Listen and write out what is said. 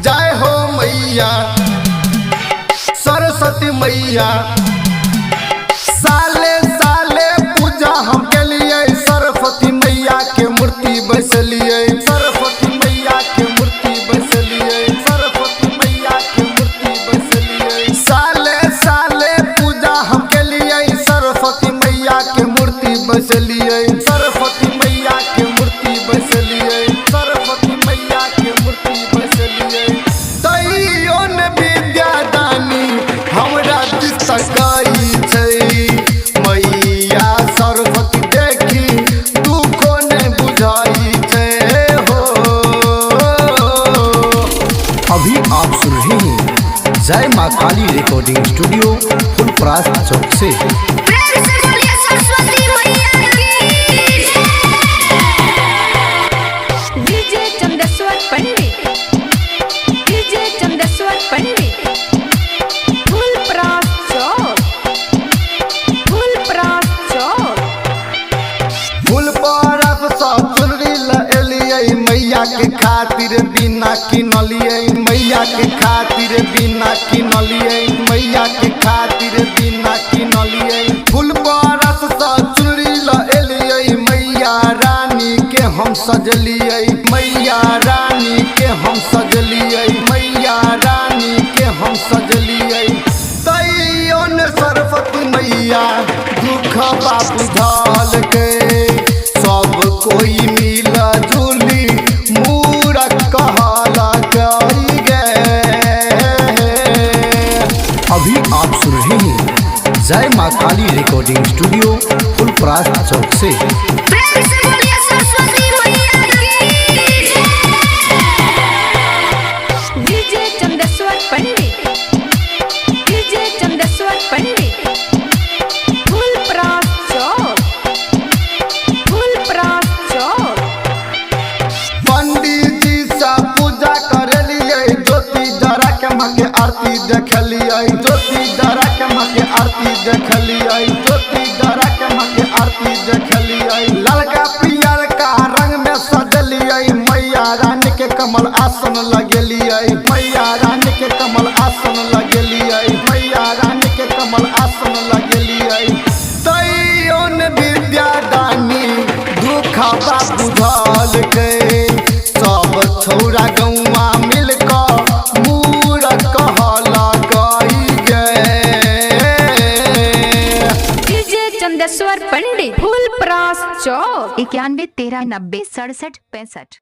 जय हो मैया सरस्वती मैया। साले साले पूजा हम के लिए सरस्वती मैया के मूर्ति बैसलिए, सरस्वती मैया के मूर्ति बैसलिए, सरस्वती मैया के मूर्ति बैसलिए। साले साले पूजा हम के लिए सरस्वती मैया के मूर्ति बैसलिए, सरस्वती मैया के मूर्ति बैसलिए, सरस्वती मैया के मूर्ति बैसलिए। तैयो ने विद्या दानी हमरा दिसकाई छै, मैया सरस्वती देखी दुखो ने बुझाई छै हो। अभी आप सुन रहे हैं जय माँ काली रिकॉर्डिंग स्टूडियो फुलपरास चौक से। मैया के खातिर बिना किनलिए, मैया के खातिर बिना किनलिए, मैया के खातिर बिना किनलिए। फूल बरस सा चुनरी लएलिए, मैया रानी के हम सजलिए, मैया रानी के हम सजलिए, मैया रानी के हम सजलिए। तैयो ने सरस्वती मैया दुख बाबू धाल के सब कोई मिला जुली मूरख कहला गई गे। अभी आप सुन रहे हैं जय माँ काली रिकॉर्डिंग स्टूडियो फुलपरास चौक से। आरती देखलिए, ज्योति जरा के माँ के आरती देखलिए, ज्योति जरा के माँ के आरती देखलिए। ललका पियर का रंग में सजलिए, मैया रानी के कमल आसन लगेलिए, मैया रानी के कमल आसन लगेलिए, मैया रानी के कमल आसन लगेलिए। तैयो ने विद्या दानी दुखबा बुझल के सब छौरा गौवा मिलकर चंदेश्वर पंडित फुलपरास चौक 91 13 90 67 65।